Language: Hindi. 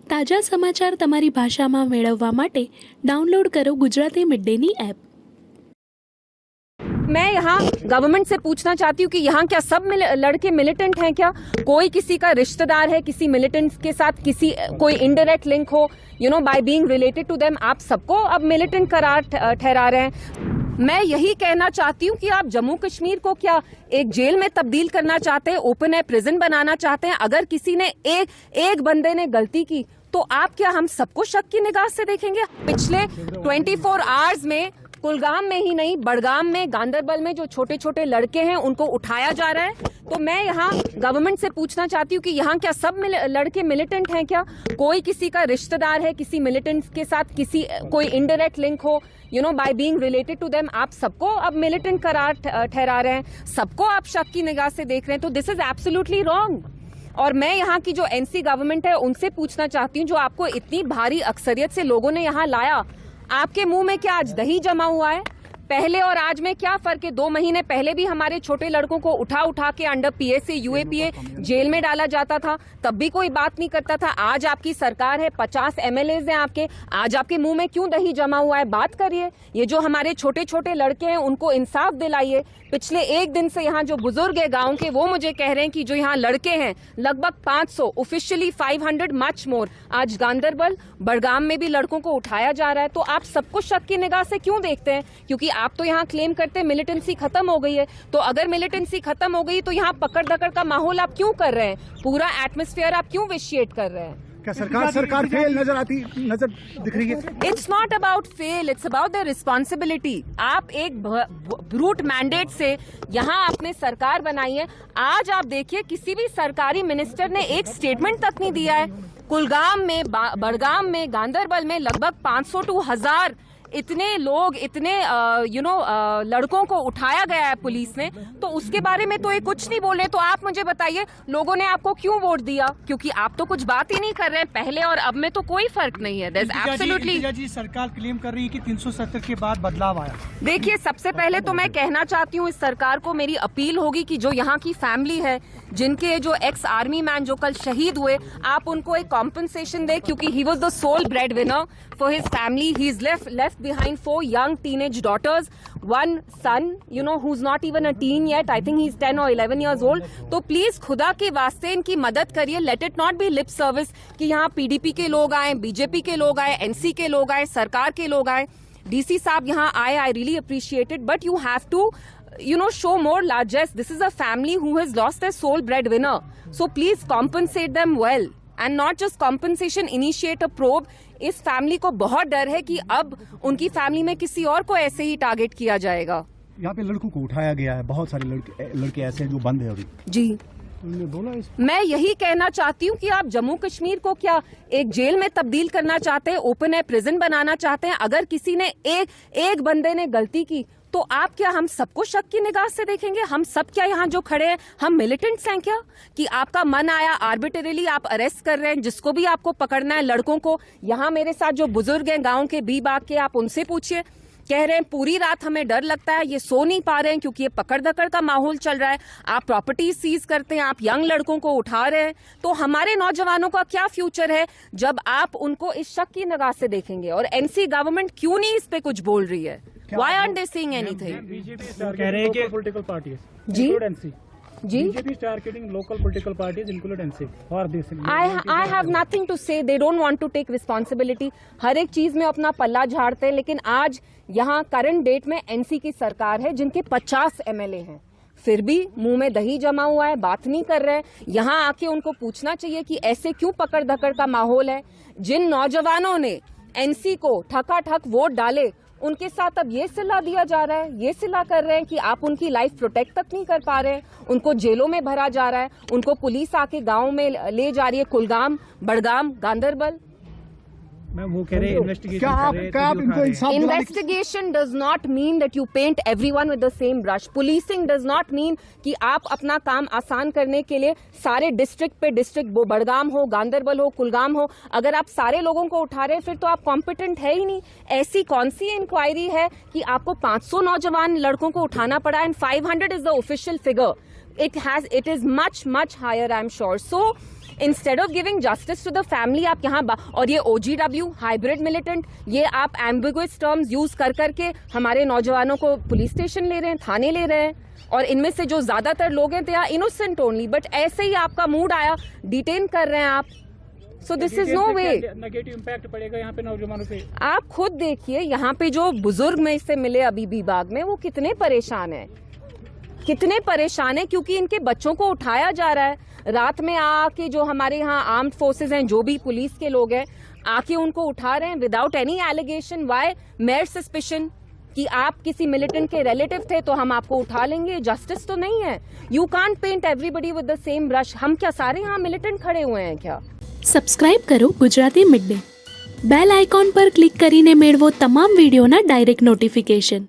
તાજા સમાચાર તમારી ભાષામાં મેળવવા માટે ડાઉનલોડ કરો ગુજરાતી મિડ ડેની એપ। मैं यहाँ गवर्नमेंट से पूछना चाहती हूँ कि यहाँ क्या सब लड़के मिलिटेंट हैं क्या? कोई किसी का रिश्तेदार है किसी मिलिटेंट के साथ, किसी कोई इनडायरेक्ट लिंक हो, by being related to them, आप सबको अब मिलिटेंट करार ठहरा रहे हैं। मैं यही कहना चाहती हूँ कि आप जम्मू कश्मीर को क्या एक जेल में तब्दील करना चाहते हैं, ओपन एयर प्रिजन बनाना चाहते हैं? अगर किसी ने एक बंदे ने गलती की तो आप क्या हम सबको शक की निगाह से देखेंगे? पिछले 24 आवर्स में कुलगाम में ही नहीं, बड़गाम में, गांदरबल में जो छोटे छोटे लड़के हैं उनको उठाया जा रहा है। तो मैं यहाँ गवर्नमेंट से पूछना चाहती हूँ कि यहाँ क्या सब लड़के मिलिटेंट हैं क्या? कोई किसी का रिश्तेदार है किसी मिलिटेंट के साथ, किसी कोई इनडायरेक्ट लिंक हो, by being related to them, आप सबको अब मिलिटेंट करार ठहरा रहे हैं, सबको आप शक की निगाह से देख रहे हैं। तो दिस इज एब्सोल्युटली रॉन्ग। और मैं यहाँ की जो एनसी गवर्नमेंट है उनसे पूछना चाहती हूँ, जो आपको इतनी भारी अक्सरियत से लोगों ने यहाँ लाया, आपके मुंह में क्या आज दही जमा हुआ है? पहले और आज में क्या फर्क है? 2 महीने पहले भी हमारे छोटे लड़कों को उठा के अंडर पीएसए यूएपीए जेल में डाला जाता था, तब भी कोई बात नहीं करता था। आज आपकी सरकार है, 50 एमएलएज हैं आपके, आज आपके मुंह में क्यों दही जमा हुआ है? बात करिए। ये जो हमारे छोटे छोटे लड़के हैं उनको इंसाफ दिलाइए। पिछले एक दिन से यहाँ जो बुजुर्ग है गांव के, वो मुझे कह रहे हैं कि जो यहाँ लड़के हैं लगभग 500, ऑफिशियली 500 मच मोर, आज गांदरबल बड़गाम में भी लड़कों को उठाया जा रहा है। तो आप सबको शक की निगाह से क्यों देखते हैं? क्योंकि आप तो यहाँ क्लेम करते हैं मिलिटेंसी खत्म हो गई है। तो अगर मिलिटेंसी खत्म हो गई तो यहाँ पकड़ दकड़ का माहौल आप क्यों कर रहे हैं? पूरा एटमॉस्फेयर आप क्यों विशिएट कर रहे हैं? क्या सरकार फेल नजर दिख रही है? It's not about fail, it's about the responsibility. आप एक ब्रूट मैंडेट से यहाँ आपने सरकार बनाई है। आज आप देखिए किसी भी सरकारी मिनिस्टर ने एक स्टेटमेंट तक नहीं दिया है। कुलगाम में, बड़गाम में, गांदरबल में लगभग 500 to 1000 इतने लोग, इतने लड़कों को उठाया गया है पुलिस ने, तो उसके बारे में तो ये कुछ नहीं बोल रहे। तो आप मुझे बताइए, लोगों ने आपको क्यों वोट दिया? क्योंकि आप तो कुछ बात ही नहीं कर रहे हैं। पहले और अब में तो कोई फर्क नहीं है। एब्सोल्युटली सरकार क्लेम कर रही है कि 370 के बाद बदलाव आया। देखिए, सबसे पहले तो मैं कहना चाहती हूँ इस सरकार को, मेरी अपील होगी कि जो यहाँ की फैमिली है, जिनके जो एक्स आर्मी मैन जो कल शहीद हुए, आप उनको एक कॉम्पनसेशन दे, क्योंकि he was the sole bread winner for his family. He is left behind 4 young teenage daughters, 1 son, who's not even a teen yet. I think he's 10 or 11 years old. तो प्लीज खुदा के वास्ते इनकी मदद करिए। Let it not B lib service कि यहाँ पीडीपी के लोग आए, बीजेपी के लोग आए, एनसी के लोग आए, सरकार के लोग आए। डीसी साहब यहाँ आए, I really appreciate it, but you have to show more largesse. This is a family who has lost their sole breadwinner. So please compensate them well. And not just compensation, initiate a probe. इस फैमिली को बहुत डर है कि अब उनकी फैमिली में किसी और को ऐसे ही टारगेट किया जाएगा। यहाँ पे लड़कों को उठाया गया है, बहुत सारे लड़के ऐसे हैं जो बंद है अभी। जी, मैं यही कहना चाहती हूँ कि आप जम्मू कश्मीर को क्या एक जेल में तब्दील करना चाहते हैं, ओपन एयर प्रिजन बनाना चाहते हैं? अगर किसी ने एक बंदे ने गलती की तो आप क्या हम सबको शक की निगाह से देखेंगे? हम सब क्या यहाँ जो खड़े हैं हम मिलिटेंट्स हैं क्या? कि आपका मन आया आर्बिट्रेरली आप अरेस्ट कर रहे हैं जिसको भी आपको पकड़ना है, लड़कों को। यहाँ मेरे साथ जो बुजुर्ग हैं गांव के, बी बाग के, आप उनसे पूछिए, कह रहे हैं पूरी रात हमें डर लगता है, ये सो नहीं पा रहे हैं क्योंकि ये पकड़ दकड़ का माहौल चल रहा है। आप प्रॉपर्टी सीज करते हैं, आप यंग लड़कों को उठा रहे हैं। तो हमारे नौजवानों का क्या फ्यूचर है जब आप उनको इस शक की निगाह से देखेंगे? और एनसी गवर्नमेंट क्यों नहीं इस पे कुछ बोल रही है? Why aren't they saying anything? कह रहे हैं कि political parties, ji ji, BJP is targeting local political parties, include NC, or this. I have nothing to say. They don't want to take responsibility. हर एक चीज में अपना पल्ला झाड़ते हैं। लेकिन आज यहाँ करंट डेट में एनसी की सरकार है जिनके 50 एमएलए हैं, फिर भी मुंह में दही जमा हुआ है, बात नहीं कर रहे हैं। यहाँ आके उनको पूछना चाहिए कि ऐसे क्यों पकड़ धकड़ का माहौल है? जिन नौजवानों ने एनसी को ठकाठक वोट डाले, उनके साथ अब ये सिला दिया जा रहा है, ये सिला कर रहे हैं कि आप उनकी लाइफ प्रोटेक्ट तक नहीं कर पा रहे हैं। उनको जेलों में भरा जा रहा है, उनको पुलिस आके गांव में ले जा रही है, कुलगाम, बड़गाम, गांदरबल। मैम वो कह रहे हैं investigation investigation does not mean that you paint everyone with the same brush. Policing does not mean कि आप अपना काम आसान करने के लिए सारे डिस्ट्रिक्ट पे डिस्ट्रिक्ट, वो बड़गाम हो, गांदरबल हो, कुलगाम हो, अगर आप सारे लोगों को उठा रहे हैं फिर तो आप कॉम्पिटेंट है ही नहीं। ऐसी कौन सी इंक्वायरी है कि आपको 500 नौजवान लड़कों को उठाना पड़ा? And 500 is the official figure. it is much higher, I'm sure. So instead of giving justice to the family, आप यहाँ और ये OGW हाइब्रिड मिलिटेंट, ये आप ambiguous terms यूज कर करके हमारे नौजवानों को पुलिस स्टेशन ले रहे हैं, थाने ले रहे हैं, और इनमें से जो ज्यादातर लोग हैं they are innocent only, but ऐसे ही आपका मूड आया डिटेन कर रहे हैं आप. So this is no way. Negative impact पड़ेगा यहाँ पे नौजवानों पे. आप खुद देखिए यहाँ पे जो बुजुर्ग में से मिले अभी भी बाग में, वो कितने परेशान हैं, कितने परेशान हैं, क्योंकि इनके बच्चों को उठाया जा रहा है. रात में आके जो हमारे यहाँ आर्म्ड फोर्सेस हैं, जो भी पुलिस के लोग हैं, आके उनको उठा रहे हैं without any allegation. Why? Mere suspicion कि आप किसी मिलिटेंट के रिलेटिव थे तो हम आपको उठा लेंगे. जस्टिस तो नहीं है. You can't paint everybody with the same brush. हम क्या सारे यहाँ मिलिटेंट खड़े हुए हैं क्या? સબસ્ક્રાઇબ કરો Gujarati mid day. Bell icon પર ક્લિક કરીને મેળવો તમામ વિડીયોના ડાયરેક્ટ નોટિફિકેશન.